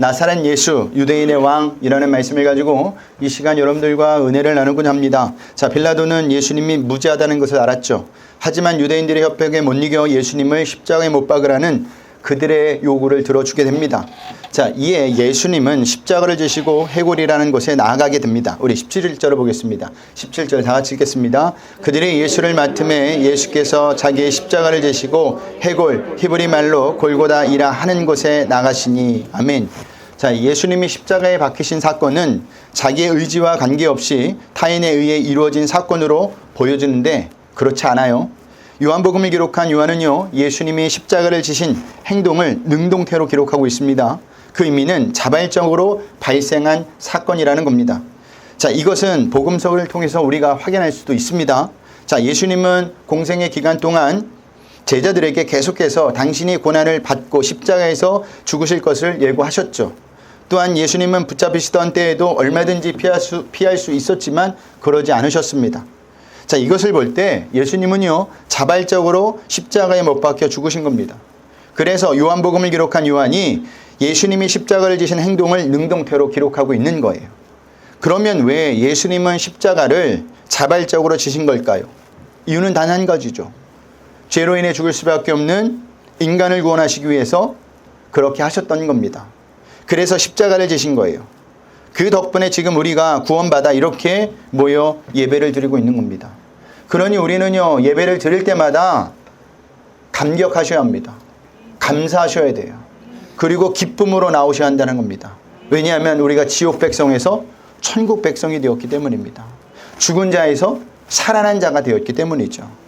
나사렛 예수 유대인의 왕이라는 말씀을 가지고 이 시간 여러분들과 은혜를 나누고자 합니다. 자, 빌라도는 예수님이 무죄하다는 것을 알았죠. 하지만 유대인들의 협박에 못 이겨 예수님을 십자가에 못 박으라는 그들의 요구를 들어주게 됩니다. 자, 이에 예수님은 십자가를 지시고 해골이라는 곳에 나아가게 됩니다. 우리 17절을 보겠습니다. 17절 다 같이 읽겠습니다. 그들이 예수를 맡음에 예수께서 자기의 십자가를 지시고 해골, 히브리 말로 골고다이라 하는 곳에 나가시니. 아멘. 자, 예수님이 십자가에 박히신 사건은 자기의 의지와 관계없이 타인에 의해 이루어진 사건으로 보여지는데 그렇지 않아요. 요한복음을 기록한 요한은요, 예수님이 십자가를 지신 행동을 능동태로 기록하고 있습니다. 그 의미는 자발적으로 발생한 사건이라는 겁니다. 자, 이것은 복음서를 통해서 우리가 확인할 수도 있습니다. 자, 예수님은 공생의 기간 동안 제자들에게 계속해서 당신이 고난을 받고 십자가에서 죽으실 것을 예고하셨죠. 또한 예수님은 붙잡히시던 때에도 얼마든지 피할 수 있었지만 그러지 않으셨습니다. 자, 이것을 볼 때 예수님은요, 자발적으로 십자가에 못 박혀 죽으신 겁니다. 그래서 요한복음을 기록한 요한이 예수님이 십자가를 지신 행동을 능동태로 기록하고 있는 거예요. 그러면 왜 예수님은 십자가를 자발적으로 지신 걸까요? 이유는 단 한 가지죠. 죄로 인해 죽을 수밖에 없는 인간을 구원하시기 위해서 그렇게 하셨던 겁니다. 그래서 십자가를 지신 거예요. 그 덕분에 지금 우리가 구원받아 이렇게 모여 예배를 드리고 있는 겁니다. 그러니 우리는요, 예배를 드릴 때마다 감격하셔야 합니다. 감사하셔야 돼요. 그리고 기쁨으로 나오셔야 한다는 겁니다. 왜냐하면 우리가 지옥 백성에서 천국 백성이 되었기 때문입니다. 죽은 자에서 살아난 자가 되었기 때문이죠.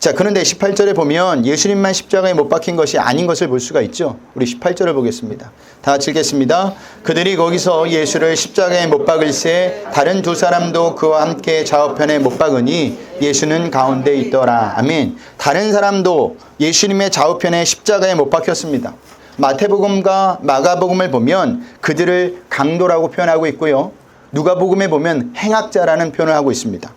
자, 그런데 18절에 보면 예수님만 십자가에 못 박힌 것이 아닌 것을 볼 수가 있죠. 우리 18절을 보겠습니다. 다 같이 읽겠습니다. 그들이 거기서 예수를 십자가에 못 박을새 다른 두 사람도 그와 함께 좌우편에 못 박으니 예수는 가운데 있더라. 아멘. 다른 사람도 예수님의 좌우편에 십자가에 못 박혔습니다. 마태복음과 마가복음을 보면 그들을 강도라고 표현하고 있고요. 누가복음에 보면 행악자라는 표현을 하고 있습니다.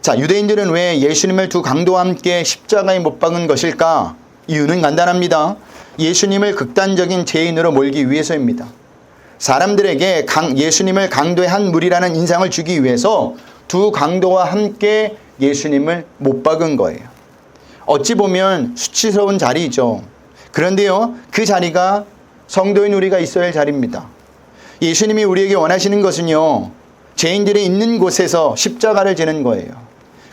자, 유대인들은 왜 예수님을 두 강도와 함께 십자가에 못 박은 것일까? 이유는 간단합니다. 예수님을 극단적인 죄인으로 몰기 위해서입니다. 사람들에게 예수님을 강도의 한 무리라는 인상을 주기 위해서 두 강도와 함께 예수님을 못 박은 거예요. 어찌 보면 수치스러운 자리이죠. 그런데요, 그 자리가 성도인 우리가 있어야 할 자리입니다. 예수님이 우리에게 원하시는 것은요, 죄인들이 있는 곳에서 십자가를 지는 거예요.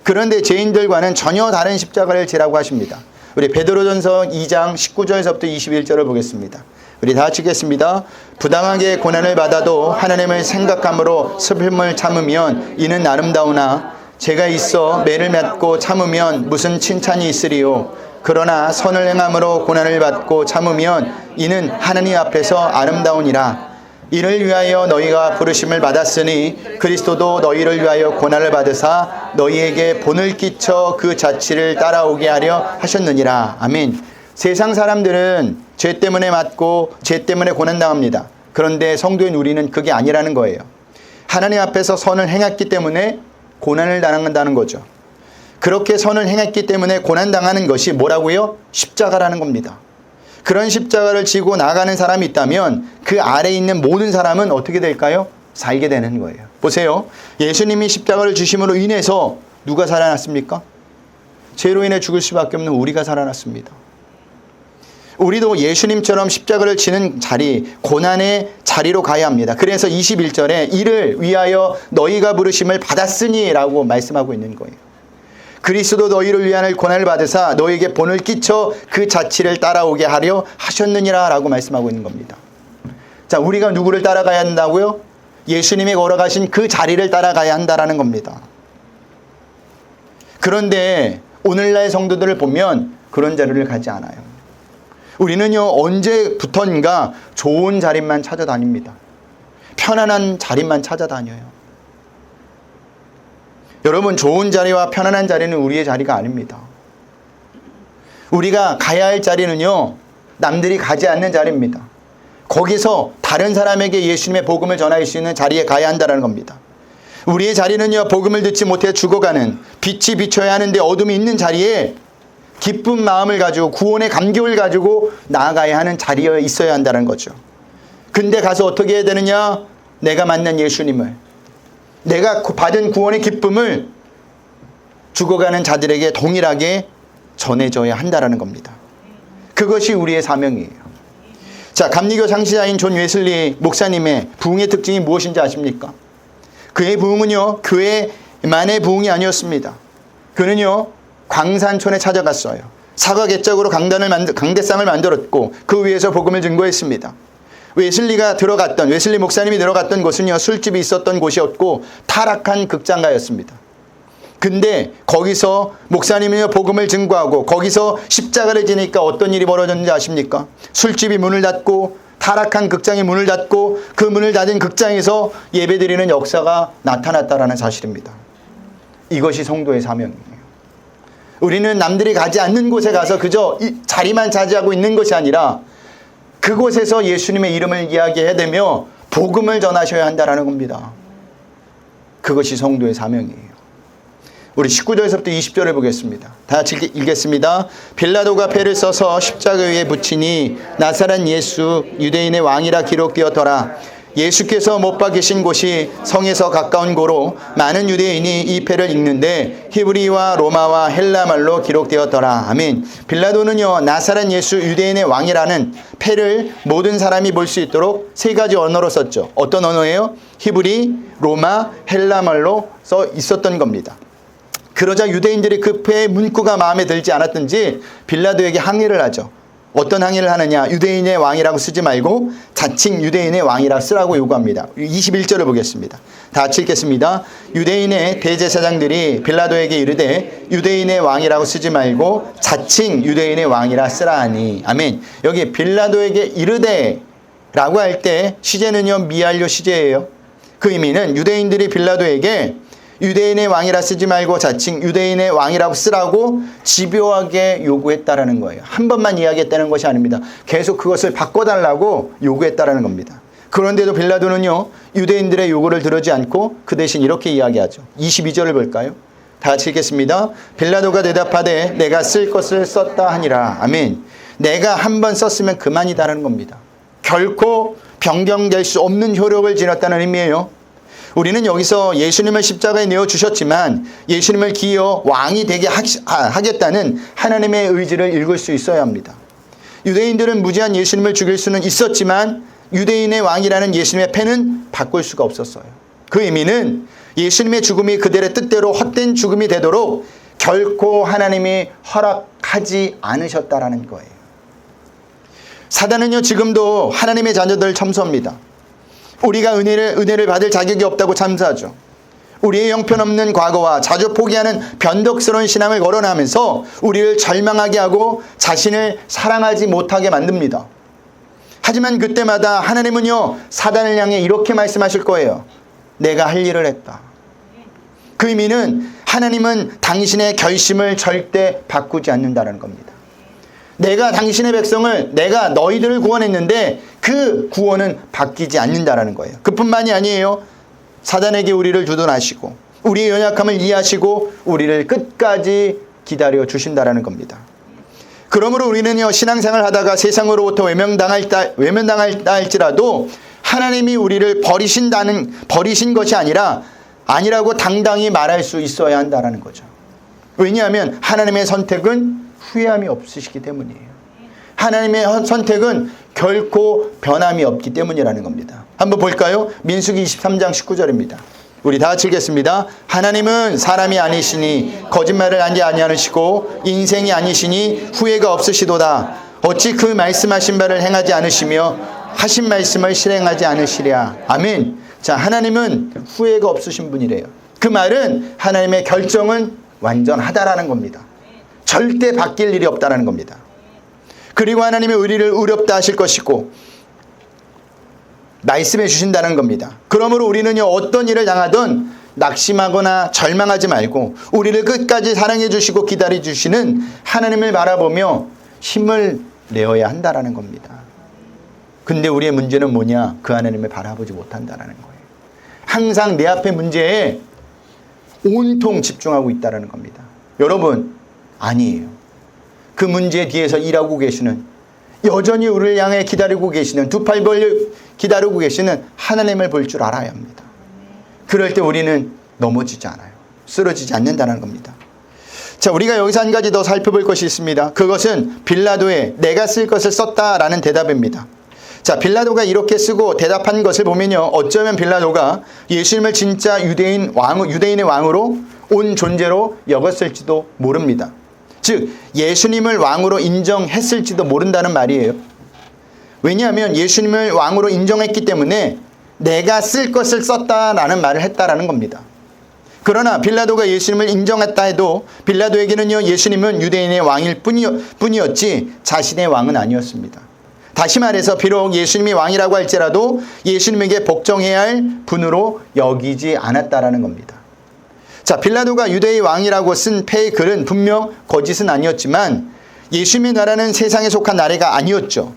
그런데 죄인들과는 전혀 다른 십자가를 지라고 하십니다. 우리 베드로전서 2장 19절에서부터 21절을 보겠습니다. 우리 다 같이 읽겠습니다. 부당하게 고난을 받아도 하나님을 생각함으로 슬픔을 참으면 이는 아름다우나 죄가 있어 매를 맞고 참으면 무슨 칭찬이 있으리요. 그러나 선을 행함으로 고난을 받고 참으면 이는 하나님 앞에서 아름다우니라. 이를 위하여 너희가 부르심을 받았으니 그리스도도 너희를 위하여 고난을 받으사 너희에게 본을 끼쳐 그 자취를 따라오게 하려 하셨느니라. 아멘. 세상 사람들은 죄 때문에 맞고 죄 때문에 고난당합니다. 그런데 성도인 우리는 그게 아니라는 거예요. 하나님 앞에서 선을 행했기 때문에 고난을 당한다는 거죠. 그렇게 선을 행했기 때문에 고난당하는 것이 뭐라고요? 십자가라는 겁니다. 그런 십자가를 지고 나가는 사람이 있다면 그 아래에 있는 모든 사람은 어떻게 될까요? 살게 되는 거예요. 보세요. 예수님이 십자가를 주심으로 인해서 누가 살아났습니까? 죄로 인해 죽을 수밖에 없는 우리가 살아났습니다. 우리도 예수님처럼 십자가를 지는 자리, 고난의 자리로 가야 합니다. 그래서 21절에 이를 위하여 너희가 부르심을 받았으니 라고 말씀하고 있는 거예요. 그리스도 너희를 위하여 고난을 받으사 너희에게 본을 끼쳐 그 자취를 따라오게 하려 하셨느니라 라고 말씀하고 있는 겁니다. 자, 우리가 누구를 따라가야 한다고요? 예수님이 걸어가신 그 자리를 따라가야 한다라는 겁니다. 그런데 오늘날 성도들을 보면 그런 자리를 가지 않아요. 우리는요, 언제부턴가 좋은 자리만 찾아다닙니다. 편안한 자리만 찾아다녀요. 여러분, 좋은 자리와 편안한 자리는 우리의 자리가 아닙니다. 우리가 가야 할 자리는요, 남들이 가지 않는 자리입니다. 거기서 다른 사람에게 예수님의 복음을 전할 수 있는 자리에 가야 한다는 겁니다. 우리의 자리는요, 복음을 듣지 못해 죽어가는, 빛이 비춰야 하는데 어둠이 있는 자리에 기쁜 마음을 가지고 구원의 감격을 가지고 나아가야 하는 자리에 있어야 한다는 거죠. 근데 가서 어떻게 해야 되느냐? 내가 만난 예수님을, 내가 받은 구원의 기쁨을 죽어가는 자들에게 동일하게 전해줘야 한다는 겁니다. 그것이 우리의 사명이에요. 자, 감리교 창시자인 존 웨슬리 목사님의 부흥의 특징이 무엇인지 아십니까? 그의 부흥은요, 교회만의 부흥이 아니었습니다. 그는요, 광산촌에 찾아갔어요. 사과 개짝으로 강대상을 만들었고 그 위에서 복음을 증거했습니다. 웨슬리 목사님이 들어갔던 곳은요, 술집이 있었던 곳이었고 타락한 극장가였습니다. 근데 거기서 목사님이 복음을 증거하고 거기서 십자가를 지니까 어떤 일이 벌어졌는지 아십니까? 술집이 문을 닫고 타락한 극장이 문을 닫고 그 문을 닫은 극장에서 예배드리는 역사가 나타났다라는 사실입니다. 이것이 성도의 사명이에요. 우리는 남들이 가지 않는 곳에 가서 그저 자리만 차지하고 있는 것이 아니라 그곳에서 예수님의 이름을 이야기해야 되며 복음을 전하셔야 한다는 겁니다. 그것이 성도의 사명이에요. 우리 19절에서부터 20절을 보겠습니다. 다 같이 읽겠습니다. 빌라도가 패를 써서 십자가 위에 붙이니 나사렛 예수 유대인의 왕이라 기록되었더라. 예수께서 못 박히신 곳이 성에서 가까운 고로 많은 유대인이 이 패를 읽는데 히브리와 로마와 헬라 말로 기록되었더라. 아멘. 빌라도는요, 나사렛 예수 유대인의 왕이라는 패를 모든 사람이 볼 수 있도록 세 가지 언어로 썼죠. 어떤 언어예요? 히브리, 로마, 헬라 말로 써 있었던 겁니다. 그러자 유대인들이 그 패의 문구가 마음에 들지 않았든지 빌라도에게 항의를 하죠. 어떤 항의를 하느냐? 유대인의 왕이라고 쓰지 말고 자칭 유대인의 왕이라 쓰라고 요구합니다. 21절을 보겠습니다. 다 같이 읽겠습니다. 유대인의 대제사장들이 빌라도에게 이르되 유대인의 왕이라고 쓰지 말고 자칭 유대인의 왕이라 쓰라 하니. 아멘. 여기 빌라도에게 이르되 라고 할 때 시제는요, 미완료 시제예요. 그 의미는 유대인들이 빌라도에게 유대인의 왕이라 쓰지 말고 자칭 유대인의 왕이라고 쓰라고 집요하게 요구했다라는 거예요. 한 번만 이야기했다는 것이 아닙니다. 계속 그것을 바꿔달라고 요구했다라는 겁니다. 그런데도 빌라도는요, 유대인들의 요구를 들으지 않고 그 대신 이렇게 이야기하죠. 22절을 볼까요? 다 같이 읽겠습니다. 빌라도가 대답하되 내가 쓸 것을 썼다 하니라. 아멘. 내가 한 번 썼으면 그만이다라는 겁니다. 결코 변경될 수 없는 효력을 지녔다는 의미예요. 우리는 여기서 예수님을 십자가에 내어주셨지만 예수님을 기어 왕이 되게 하겠다는 하나님의 의지를 읽을 수 있어야 합니다. 유대인들은 무지한 예수님을 죽일 수는 있었지만 유대인의 왕이라는 예수님의 패는 바꿀 수가 없었어요. 그 의미는 예수님의 죽음이 그들의 뜻대로 헛된 죽음이 되도록 결코 하나님이 허락하지 않으셨다라는 거예요. 사단은요, 지금도 하나님의 자녀들을 참소합니다. 우리가 은혜를 받을 자격이 없다고 참사하죠. 우리의 형편없는 과거와 자주 포기하는 변덕스러운 신앙을 거론하면서 우리를 절망하게 하고 자신을 사랑하지 못하게 만듭니다. 하지만 그때마다 하나님은요, 사단을 향해 이렇게 말씀하실 거예요. 내가 할 일을 했다. 그 의미는 하나님은 당신의 결심을 절대 바꾸지 않는다는 겁니다. 내가 당신의 백성을, 내가 너희들을 구원했는데 그 구원은 바뀌지 않는다라는 거예요. 그뿐만이 아니에요. 사단에게 우리를 주둔하시고 우리의 연약함을 이해하시고 우리를 끝까지 기다려 주신다라는 겁니다. 그러므로 우리는요, 신앙생활 하다가 세상으로부터 외면당할다 할지라도 하나님이 우리를 버리신 것이 아니라고 당당히 말할 수 있어야 한다라는 거죠. 왜냐하면 하나님의 선택은 후회함이 없으시기 때문이에요. 하나님의 선택은 결코 변함이 없기 때문이라는 겁니다. 한번 볼까요? 민수기 23장 19절입니다. 우리 다 같이 읽겠습니다. 하나님은 사람이 아니시니 거짓말을 하지 아니하시고 인생이 아니시니 후회가 없으시도다. 어찌 그 말씀하신 바를 행하지 않으시며 하신 말씀을 실행하지 않으시랴. 아멘. 자, 하나님은 후회가 없으신 분이래요. 그 말은 하나님의 결정은 완전하다라는 겁니다. 절대 바뀔 일이 없다는 겁니다. 그리고 하나님의 의리를 의롭다 하실 것이고 말씀해 주신다는 겁니다. 그러므로 우리는요, 어떤 일을 당하든 낙심하거나 절망하지 말고 우리를 끝까지 사랑해 주시고 기다려 주시는 하나님을 바라보며 힘을 내어야 한다는 겁니다. 근데 우리의 문제는 뭐냐? 그 하나님을 바라보지 못한다는 거예요. 항상 내 앞의 문제에 온통 집중하고 있다는 겁니다. 여러분, 아니에요. 그 문제 뒤에서 일하고 계시는 여전히 우리를 향해 기다리고 계시는, 두 팔 벌려 기다리고 계시는 하나님을 볼 줄 알아야 합니다. 그럴 때 우리는 넘어지지 않아요. 쓰러지지 않는다는 겁니다. 자, 우리가 여기서 한 가지 더 살펴볼 것이 있습니다. 그것은 빌라도의 내가 쓸 것을 썼다라는 대답입니다. 자, 빌라도가 이렇게 쓰고 대답한 것을 보면요, 어쩌면 빌라도가 예수님을 진짜 유대인의 왕으로 온 존재로 여겼을지도 모릅니다. 즉 예수님을 왕으로 인정했을지도 모른다는 말이에요. 왜냐하면 예수님을 왕으로 인정했기 때문에 내가 쓸 것을 썼다라는 말을 했다라는 겁니다. 그러나 빌라도가 예수님을 인정했다 해도 빌라도에게는요, 예수님은 유대인의 왕일 뿐이었지 자신의 왕은 아니었습니다. 다시 말해서 비록 예수님이 왕이라고 할지라도 예수님에게 복종해야 할 분으로 여기지 않았다라는 겁니다. 자, 빌라도가 유대의 왕이라고 쓴 패의 글은 분명 거짓은 아니었지만 예수님의 나라는 세상에 속한 나라가 아니었죠.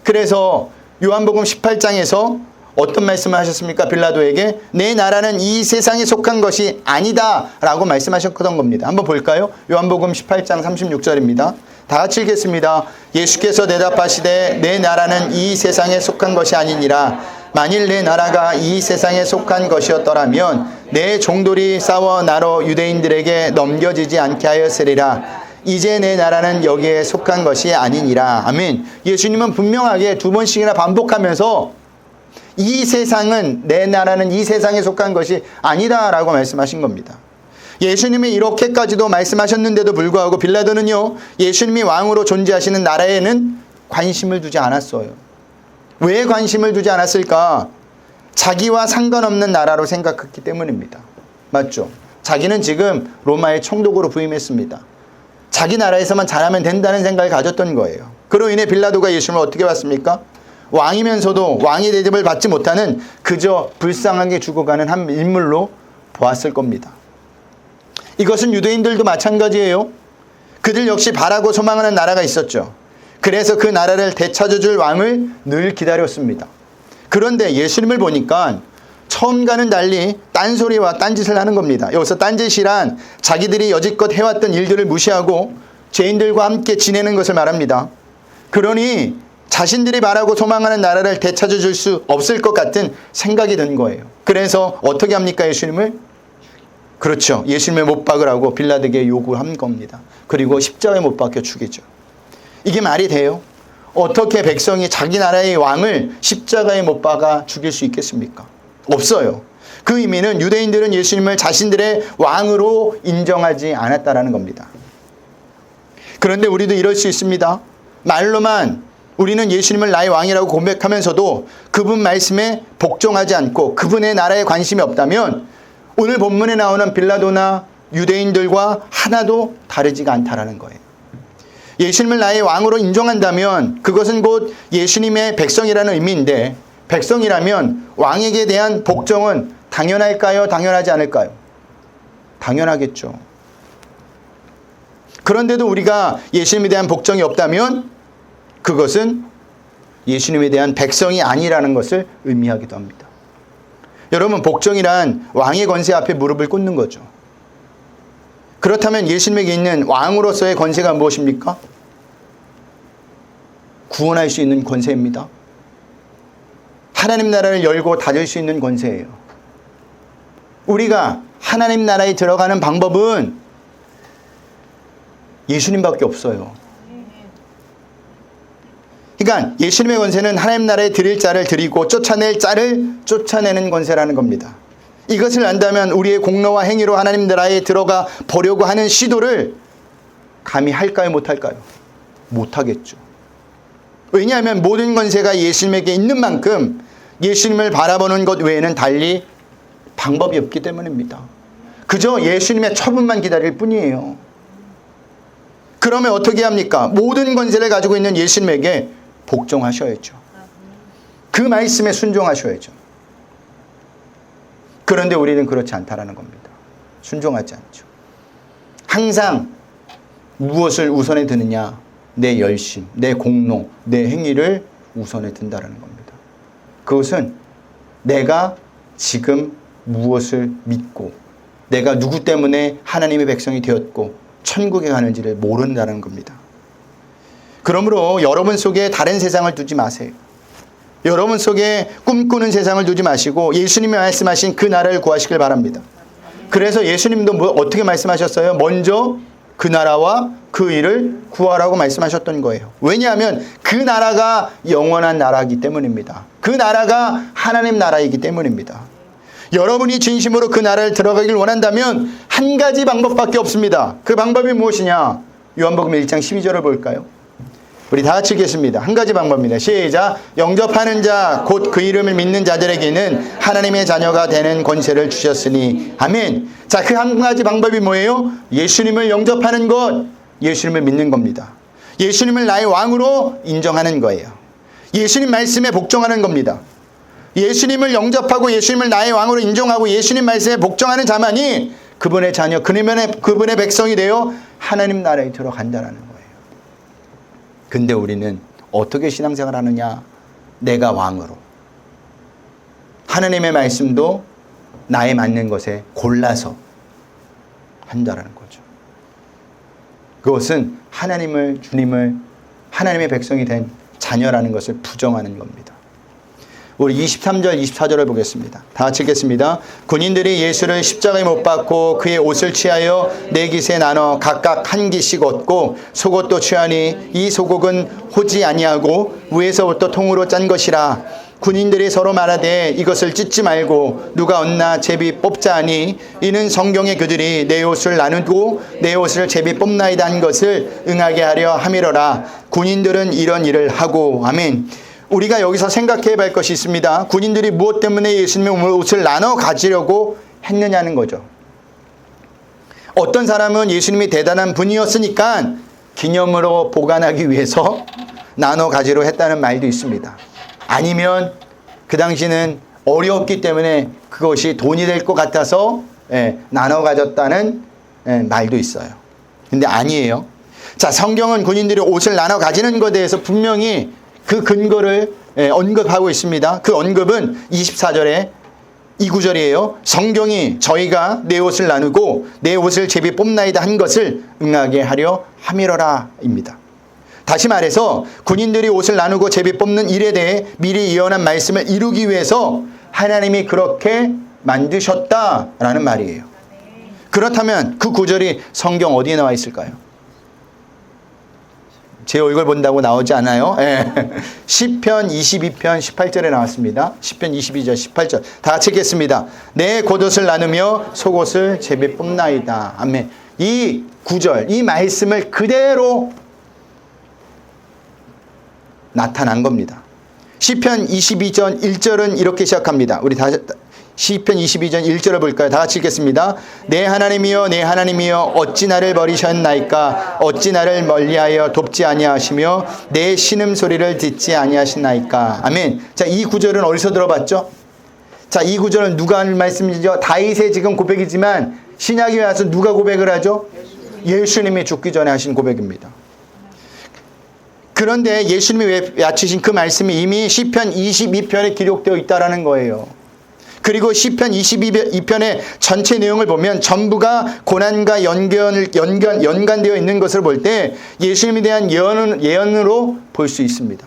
그래서 요한복음 18장에서 어떤 말씀을 하셨습니까? 빌라도에게 내 나라는 이 세상에 속한 것이 아니다 라고 말씀하셨던 겁니다. 한번 볼까요? 요한복음 18장 36절입니다. 다 같이 읽겠습니다. 예수께서 대답하시되 내 나라는 이 세상에 속한 것이 아니니라. 만일 내 나라가 이 세상에 속한 것이었더라면 내 종들이 싸워 나로 유대인들에게 넘겨지지 않게 하였으리라. 이제 내 나라는 여기에 속한 것이 아니니라. 아멘. 예수님은 분명하게 두 번씩이나 반복하면서 이 세상은, 내 나라는 이 세상에 속한 것이 아니다 라고 말씀하신 겁니다. 예수님이 이렇게까지도 말씀하셨는데도 불구하고 빌라도는요, 예수님이 왕으로 존재하시는 나라에는 관심을 두지 않았어요. 왜 관심을 두지 않았을까? 자기와 상관없는 나라로 생각했기 때문입니다. 맞죠? 자기는 지금 로마의 총독으로 부임했습니다. 자기 나라에서만 잘하면 된다는 생각을 가졌던 거예요. 그로 인해 빌라도가 예수님을 어떻게 봤습니까? 왕이면서도 왕의 대접을 받지 못하는 그저 불쌍하게 죽어가는 한 인물로 보았을 겁니다. 이것은 유대인들도 마찬가지예요. 그들 역시 바라고 소망하는 나라가 있었죠. 그래서 그 나라를 되찾아줄 왕을 늘 기다렸습니다. 그런데 예수님을 보니까 처음과는 달리 딴소리와 딴짓을 하는 겁니다. 여기서 딴짓이란 자기들이 여지껏 해왔던 일들을 무시하고 죄인들과 함께 지내는 것을 말합니다. 그러니 자신들이 바라고 소망하는 나라를 되찾아줄 수 없을 것 같은 생각이 든 거예요. 그래서 어떻게 합니까? 예수님을? 그렇죠. 예수님을 못 박으라고 빌라도에게 요구한 겁니다. 그리고 십자가에 못 박혀 죽이죠. 이게 말이 돼요? 어떻게 백성이 자기 나라의 왕을 십자가에 못 박아 죽일 수 있겠습니까? 없어요. 그 의미는 유대인들은 예수님을 자신들의 왕으로 인정하지 않았다라는 겁니다. 그런데 우리도 이럴 수 있습니다. 말로만 우리는 예수님을 나의 왕이라고 고백하면서도 그분 말씀에 복종하지 않고 그분의 나라에 관심이 없다면 오늘 본문에 나오는 빌라도나 유대인들과 하나도 다르지가 않다라는 거예요. 예수님을 나의 왕으로 인정한다면 그것은 곧 예수님의 백성이라는 의미인데, 백성이라면 왕에게 대한 복종은 당연할까요? 당연하지 않을까요? 당연하겠죠. 그런데도 우리가 예수님에 대한 복종이 없다면 그것은 예수님에 대한 백성이 아니라는 것을 의미하기도 합니다. 여러분, 복종이란 왕의 권세 앞에 무릎을 꿇는 거죠. 그렇다면 예수님에게 있는 왕으로서의 권세가 무엇입니까? 구원할 수 있는 권세입니다. 하나님 나라를 열고 닫을 수 있는 권세예요. 우리가 하나님 나라에 들어가는 방법은 예수님밖에 없어요. 그러니까 예수님의 권세는 하나님 나라에 들일 자를 들이고 쫓아낼 자를 쫓아내는 권세라는 겁니다. 이것을 안다면 우리의 공로와 행위로 하나님 나라에 들어가 보려고 하는 시도를 감히 할까요? 못할까요? 못하겠죠. 왜냐하면 모든 권세가 예수님에게 있는 만큼 예수님을 바라보는 것 외에는 달리 방법이 없기 때문입니다. 그저 예수님의 처분만 기다릴 뿐이에요. 그러면 어떻게 합니까? 모든 권세를 가지고 있는 예수님에게 복종하셔야죠. 그 말씀에 순종하셔야죠. 그런데 우리는 그렇지 않다라는 겁니다. 순종하지 않죠. 항상 무엇을 우선에 드느냐? 내 열심, 내 공로, 내 행위를 우선에 든다라는 겁니다. 그것은 내가 지금 무엇을 믿고 내가 누구 때문에 하나님의 백성이 되었고 천국에 가는지를 모른다는 겁니다. 그러므로 여러분 속에 다른 세상을 두지 마세요. 여러분 속에 꿈꾸는 세상을 두지 마시고 예수님이 말씀하신 그 나라를 구하시길 바랍니다. 그래서 예수님도 어떻게 말씀하셨어요? 먼저 그 나라와 그 일을 구하라고 말씀하셨던 거예요. 왜냐하면 그 나라가 영원한 나라이기 때문입니다. 그 나라가 하나님 나라이기 때문입니다. 여러분이 진심으로 그 나라를 들어가길 원한다면 한 가지 방법밖에 없습니다. 그 방법이 무엇이냐? 요한복음 1장 12절을 볼까요? 우리 다 같이 읽겠습니다. 한 가지 방법입니다. 시작. 영접하는 자 곧 그 이름을 믿는 자들에게는 하나님의 자녀가 되는 권세를 주셨으니 아멘. 자, 그 한 가지 방법이 뭐예요? 예수님을 영접하는 것, 예수님을 믿는 겁니다. 예수님을 나의 왕으로 인정하는 거예요. 예수님 말씀에 복종하는 겁니다. 예수님을 영접하고 예수님을 나의 왕으로 인정하고 예수님 말씀에 복종하는 자만이 그분의 자녀, 그분의 백성이 되어 하나님 나라에 들어간다는 거예요. 근데 우리는 어떻게 신앙생활 하느냐? 내가 왕으로. 하나님의 말씀도 나에 맞는 것에 골라서 한다는 거죠. 그것은 하나님을, 주님을 하나님의 백성이 된 자녀라는 것을 부정하는 겁니다. 우리 23절, 24절을 보겠습니다. 다 같이 읽겠습니다. 군인들이 예수를 십자가에 못 박고 그의 옷을 취하여 네 깃에 나눠 각각 한 깃씩 얻고 속옷도 취하니 이 속옷은 호지 아니하고 위에서부터 통으로 짠 것이라. 군인들이 서로 말하되 이것을 찢지 말고 누가 얻나 제비 뽑자 하니 이는 성경의 그들이 내 옷을 나누고 내 옷을 제비 뽑나이다 한 것을 응하게 하려 함이로라. 군인들은 이런 일을 하고 아멘. 우리가 여기서 생각해 볼 것이 있습니다. 군인들이 무엇 때문에 예수님의 옷을 나눠 가지려고 했느냐는 거죠. 어떤 사람은 예수님이 대단한 분이었으니까 기념으로 보관하기 위해서 나눠 가지려 했다는 말도 있습니다. 아니면 그 당시는 어려웠기 때문에 그것이 돈이 될 것 같아서 나눠 가졌다는 말도 있어요. 근데 아니에요. 자, 성경은 군인들이 옷을 나눠 가지는 것에 대해서 분명히 그 근거를 언급하고 있습니다. 그 언급은 24절에 이 구절이에요. 성경이 저희가 내 옷을 나누고 내 옷을 제비 뽑나이다 한 것을 응하게 하려 함이로라 입니다. 다시 말해서 군인들이 옷을 나누고 제비 뽑는 일에 대해 미리 예언한 말씀을 이루기 위해서 하나님이 그렇게 만드셨다라는 말이에요. 그렇다면 그 구절이 성경 어디에 나와 있을까요? 제 얼굴 본다고 나오지 않아요? 시편 22편 18절에 나왔습니다. 시편 22절 18절 다 같이 읽겠습니다. 내 겉옷을 나누며 속옷을 제비 뽑나이다. 아멘. 이 구절, 이 말씀을 그대로 나타난 겁니다. 시편 22전 1절은 이렇게 시작합니다. 우리 다시 시편 22전 1절을 볼까요? 다 같이 읽겠습니다. 내 하나님이여 내 하나님이여 어찌 나를 버리셨나이까 어찌 나를 멀리하여 돕지 아니하시며 내 신음소리를 듣지 아니하시나이까. 아멘. 자, 이 구절은 어디서 들어봤죠? 자, 이 구절은 누가 하는 말씀이죠? 다윗의 지금 고백이지만 신약에 와서 누가 고백을 하죠? 예수님이 죽기 전에 하신 고백입니다. 그런데 예수님이 외치신 그 말씀이 이미 시편 22편에 기록되어 있다라는 거예요. 그리고 시편 22편의 전체 내용을 보면 전부가 고난과 연관되어 있는 것을 볼 때 예수님에 대한 예언으로 볼 수 있습니다.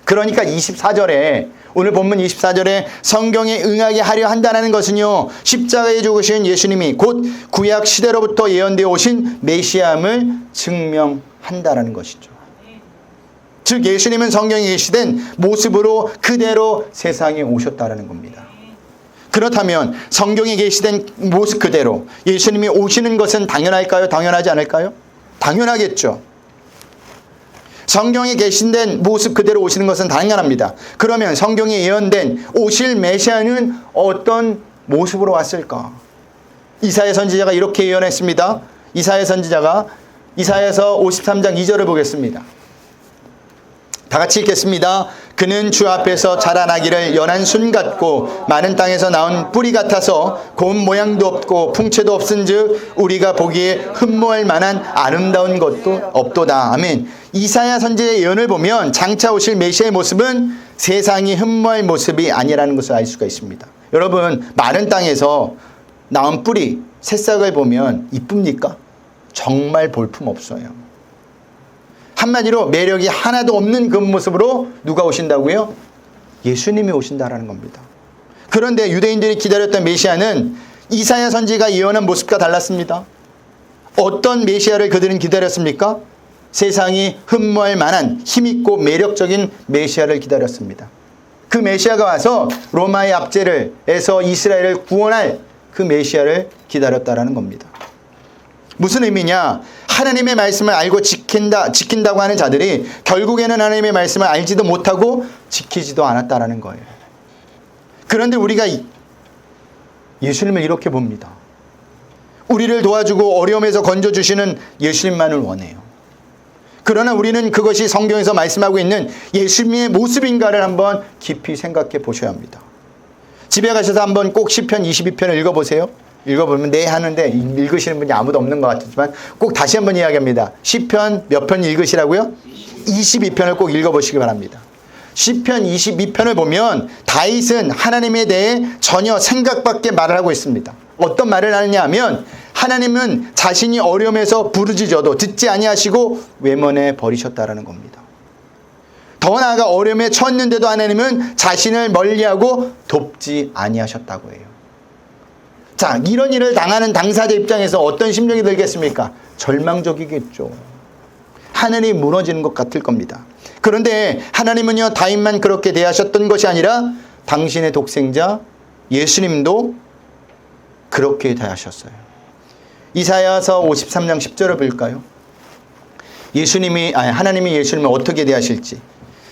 그러니까 24절에 오늘 본문 24절에 성경에 응하게 하려 한다는 것은요, 십자가에 죽으신 예수님이 곧 구약 시대로부터 예언되어 오신 메시아임을 증명한다는 것이죠. 즉 예수님은 성경에 계시된 모습으로 그대로 세상에 오셨다는 겁니다. 그렇다면 성경에 계시된 모습 그대로 예수님이 오시는 것은 당연할까요? 당연하지 않을까요? 당연하겠죠. 성경에 계신된 모습 그대로 오시는 것은 당연합니다. 그러면 성경에 예언된 오실 메시아는 어떤 모습으로 왔을까? 이사야 선지자가 이렇게 예언했습니다. 이사야 선지자가 이사야서 53장 2절을 보겠습니다. 다 같이 읽겠습니다. 그는 주 앞에서 자라나기를 연한 순 같고 많은 땅에서 나온 뿌리 같아서 고운 모양도 없고 풍채도 없은즉 우리가 보기에 흠모할 만한 아름다운 것도 없도다. 아멘. 이사야 선지자의 예언을 보면 장차 오실 메시아의 모습은 세상이 흠모할 모습이 아니라는 것을 알 수가 있습니다. 여러분, 마른 땅에서 나온 뿌리, 새싹을 보면 이쁩니까? 정말 볼품 없어요. 한마디로 매력이 하나도 없는 그 모습으로 누가 오신다고요? 예수님이 오신다라는 겁니다. 그런데 유대인들이 기다렸던 메시아는 이사야 선지가 예언한 모습과 달랐습니다. 어떤 메시아를 그들은 기다렸습니까? 세상이 흠모할 만한 힘있고 매력적인 메시아를 기다렸습니다. 그 메시아가 와서 로마의 압제에서 이스라엘을 구원할 그 메시아를 기다렸다라는 겁니다. 무슨 의미냐? 하나님의 말씀을 알고 지킨다고 하는 자들이 결국에는 하나님의 말씀을 알지도 못하고 지키지도 않았다라는 거예요. 그런데 우리가 예수님을 이렇게 봅니다. 우리를 도와주고 어려움에서 건져주시는 예수님만을 원해요. 그러나 우리는 그것이 성경에서 말씀하고 있는 예수님의 모습인가를 한번 깊이 생각해 보셔야 합니다. 집에 가셔서 한번 꼭 시편 22편을 읽어보세요. 읽어보면 네 하는데 읽으시는 분이 아무도 없는 것 같지만 꼭 다시 한번 이야기합니다. 시편 몇 편 읽으시라고요? 22편을 꼭 읽어보시기 바랍니다. 시편 22편을 보면 다윗은 하나님에 대해 전혀 생각밖에 말을 하고 있습니다. 어떤 말을 하느냐 하면 하나님은 자신이 어려움에서 부르짖어도 듣지 아니하시고 외면해 버리셨다라는 겁니다. 더 나아가 어려움에 처했는데도 하나님은 자신을 멀리하고 돕지 아니하셨다고 해요. 자, 이런 일을 당하는 당사자 입장에서 어떤 심정이 들겠습니까? 절망적이겠죠. 하늘이 무너지는 것 같을 겁니다. 그런데 하나님은요, 다윗만 그렇게 대하셨던 것이 아니라 당신의 독생자 예수님도 그렇게 대하셨어요. 이사야서 53장 10절을 볼까요? 하나님이 예수님을 어떻게 대하실지.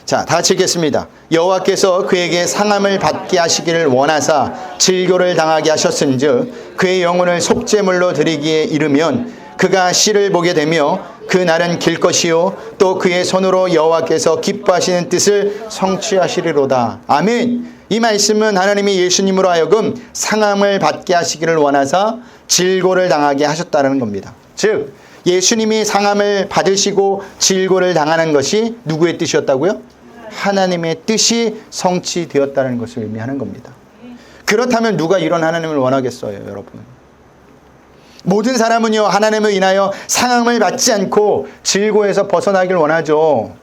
자, 다 같이 읽겠습니다. 여호와께서 그에게 상함을 받게 하시기를 원하사 질교를 당하게 하셨은즉 그의 영혼을 속죄물로 드리기에 이르면 그가 씨를 보게 되며 그 날은 길 것이요 또 그의 손으로 여호와께서 기뻐하시는 뜻을 성취하시리로다. 아멘. 이 말씀은 하나님이 예수님으로 하여금 상함을 받게 하시기를 원하사 질고를 당하게 하셨다는 겁니다. 즉 예수님이 상함을 받으시고 질고를 당하는 것이 누구의 뜻이었다고요? 하나님의 뜻이 성취되었다는 것을 의미하는 겁니다. 그렇다면 누가 이런 하나님을 원하겠어요, 여러분? 모든 사람은요, 하나님을 인하여 상함을 받지 않고 질고에서 벗어나길 원하죠.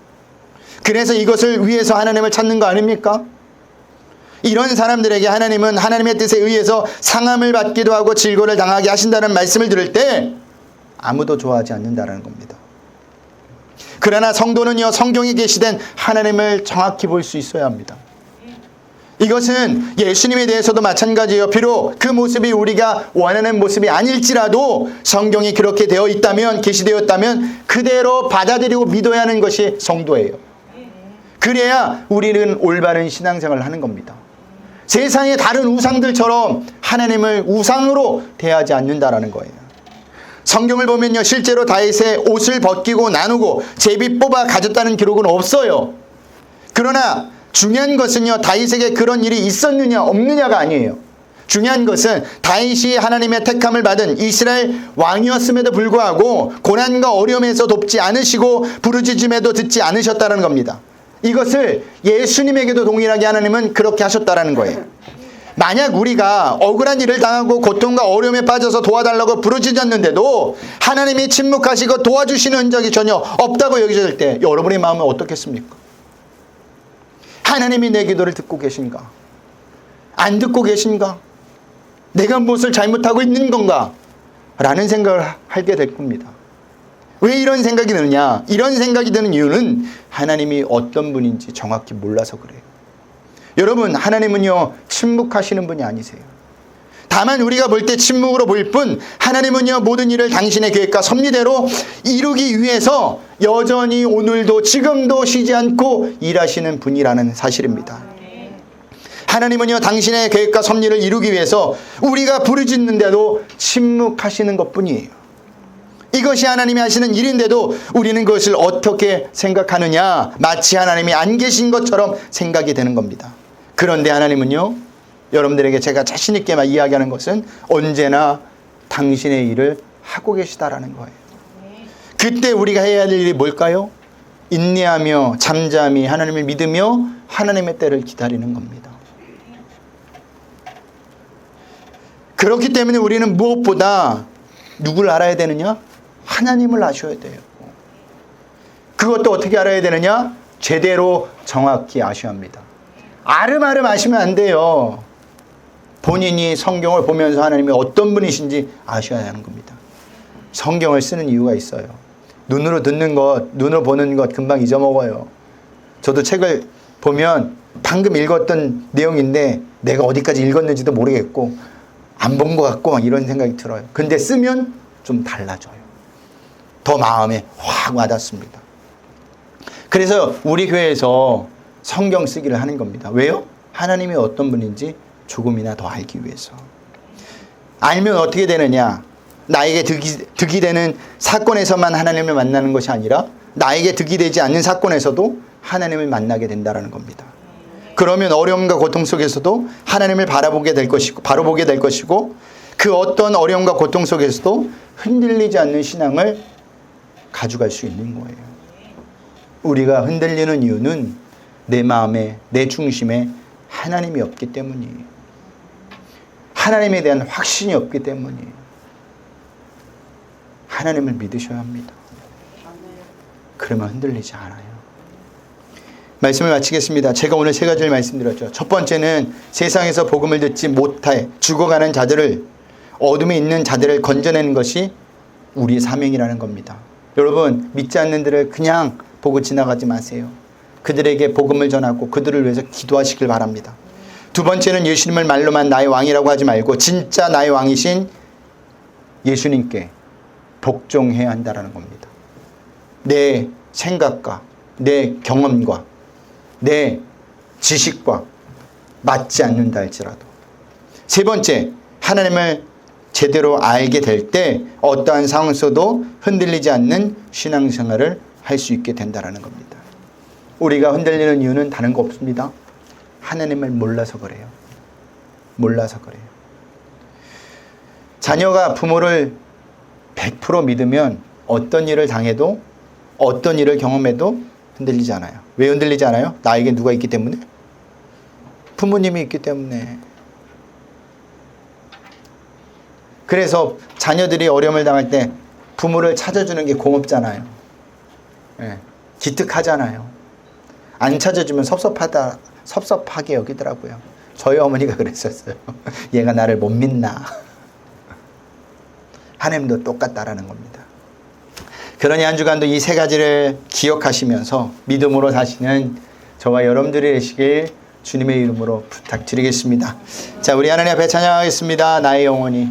그래서 이것을 위해서 하나님을 찾는 거 아닙니까? 이런 사람들에게 하나님은 하나님의 뜻에 의해서 상함을 받기도 하고 질고를 당하게 하신다는 말씀을 들을 때 아무도 좋아하지 않는다는 겁니다. 그러나 성도는요, 성경에 계시된 하나님을 정확히 볼 수 있어야 합니다. 이것은 예수님에 대해서도 마찬가지예요. 비록 그 모습이 우리가 원하는 모습이 아닐지라도 성경이 그렇게 되어 있다면, 계시되었다면 그대로 받아들이고 믿어야 하는 것이 성도예요. 그래야 우리는 올바른 신앙생활을 하는 겁니다. 세상의 다른 우상들처럼 하나님을 우상으로 대하지 않는다라는 거예요. 성경을 보면요, 실제로 다윗의 옷을 벗기고 나누고 제비 뽑아 가졌다는 기록은 없어요. 그러나 중요한 것은요, 다윗에게 그런 일이 있었느냐 없느냐가 아니에요. 중요한 것은 다윗이 하나님의 택함을 받은 이스라엘 왕이었음에도 불구하고 고난과 어려움에서 돕지 않으시고 부르짖음에도 듣지 않으셨다는 겁니다. 이것을 예수님에게도 동일하게 하나님은 그렇게 하셨다라는 거예요. 만약 우리가 억울한 일을 당하고 고통과 어려움에 빠져서 도와달라고 부르짖었는데도 하나님이 침묵하시고 도와주시는 흔적이 전혀 없다고 여겨질 때 여러분의 마음은 어떻겠습니까? 하나님이 내 기도를 듣고 계신가? 안 듣고 계신가? 내가 무엇을 잘못하고 있는 건가? 라는 생각을 하게 될 겁니다. 왜 이런 생각이 드느냐? 이런 생각이 드는 이유는 하나님이 어떤 분인지 정확히 몰라서 그래요. 여러분, 하나님은요, 침묵하시는 분이 아니세요. 다만 우리가 볼 때 침묵으로 보일 뿐 하나님은요, 모든 일을 당신의 계획과 섭리대로 이루기 위해서 여전히 오늘도 지금도 쉬지 않고 일하시는 분이라는 사실입니다. 하나님은요, 당신의 계획과 섭리를 이루기 위해서 우리가 부르짖는데도 침묵하시는 것뿐이에요. 이것이 하나님이 하시는 일인데도 우리는 그것을 어떻게 생각하느냐? 마치 하나님이 안 계신 것처럼 생각이 되는 겁니다. 그런데 하나님은요, 여러분들에게 제가 자신 있게 이야기하는 것은 언제나 당신의 일을 하고 계시다라는 거예요. 그때 우리가 해야 할 일이 뭘까요? 인내하며 잠잠히 하나님을 믿으며 하나님의 때를 기다리는 겁니다. 그렇기 때문에 우리는 무엇보다 누구를 알아야 되느냐? 하나님을 아셔야 돼요. 그것도 어떻게 알아야 되느냐? 제대로 정확히 아셔야 합니다. 아름아름 아시면 안 돼요. 본인이 성경을 보면서 하나님이 어떤 분이신지 아셔야 하는 겁니다. 성경을 쓰는 이유가 있어요. 눈으로 듣는 것, 눈으로 보는 것 금방 잊어먹어요. 저도 책을 보면 방금 읽었던 내용인데 내가 어디까지 읽었는지도 모르겠고 안 본 것 같고 막 이런 생각이 들어요. 근데 쓰면 좀 달라져요. 더 마음에 확 와닿습니다. 그래서 우리 교회에서 성경 쓰기를 하는 겁니다. 왜요? 하나님이 어떤 분인지 조금이나 더 알기 위해서. 알면 어떻게 되느냐? 나에게 득이 되는 사건에서만 하나님을 만나는 것이 아니라 나에게 득이 되지 않는 사건에서도 하나님을 만나게 된다는 겁니다. 그러면 어려움과 고통 속에서도 하나님을 바라보게 될 것이고 그 어떤 어려움과 고통 속에서도 흔들리지 않는 신앙을 가져갈 수 있는 거예요. 우리가 흔들리는 이유는 내 마음에, 내 중심에 하나님이 없기 때문이에요. 하나님에 대한 확신이 없기 때문이에요. 하나님을 믿으셔야 합니다. 그러면 흔들리지 않아요. 말씀을 마치겠습니다. 제가 오늘 세 가지를 말씀드렸죠. 첫 번째는 세상에서 복음을 듣지 못해 죽어가는 자들을, 어둠에 있는 자들을 건져내는 것이 우리의 사명이라는 겁니다. 여러분, 믿지 않는 들을 그냥 보고 지나가지 마세요. 그들에게 복음을 전하고 그들을 위해서 기도하시길 바랍니다. 두 번째는 예수님을 말로만 나의 왕이라고 하지 말고 진짜 나의 왕이신 예수님께 복종해야 한다는 겁니다. 내 생각과 내 경험과 내 지식과 맞지 않는다 할지라도. 세 번째, 하나님을 제대로 알게 될 때 어떠한 상황에서도 흔들리지 않는 신앙생활을 할 수 있게 된다는 겁니다. 우리가 흔들리는 이유는 다른 거 없습니다. 하나님을 몰라서 그래요. 몰라서 그래요. 자녀가 부모를 100% 믿으면 어떤 일을 당해도 어떤 일을 경험해도 흔들리지 않아요. 왜 흔들리지 않아요? 나에게 누가 있기 때문에? 부모님이 있기 때문에. 그래서 자녀들이 어려움을 당할 때 부모를 찾아주는 게 고맙잖아요. 네. 기특하잖아요. 안 찾아주면 섭섭하게 여기더라고요. 저희 어머니가 그랬었어요. 얘가 나를 못 믿나. 하나님도 똑같다라는 겁니다. 그러니 한 주간도 이 세 가지를 기억하시면서 믿음으로 사시는 저와 여러분들이 되시길 주님의 이름으로 부탁드리겠습니다. 자, 우리 하나님 앞에 찬양하겠습니다. 나의 영혼이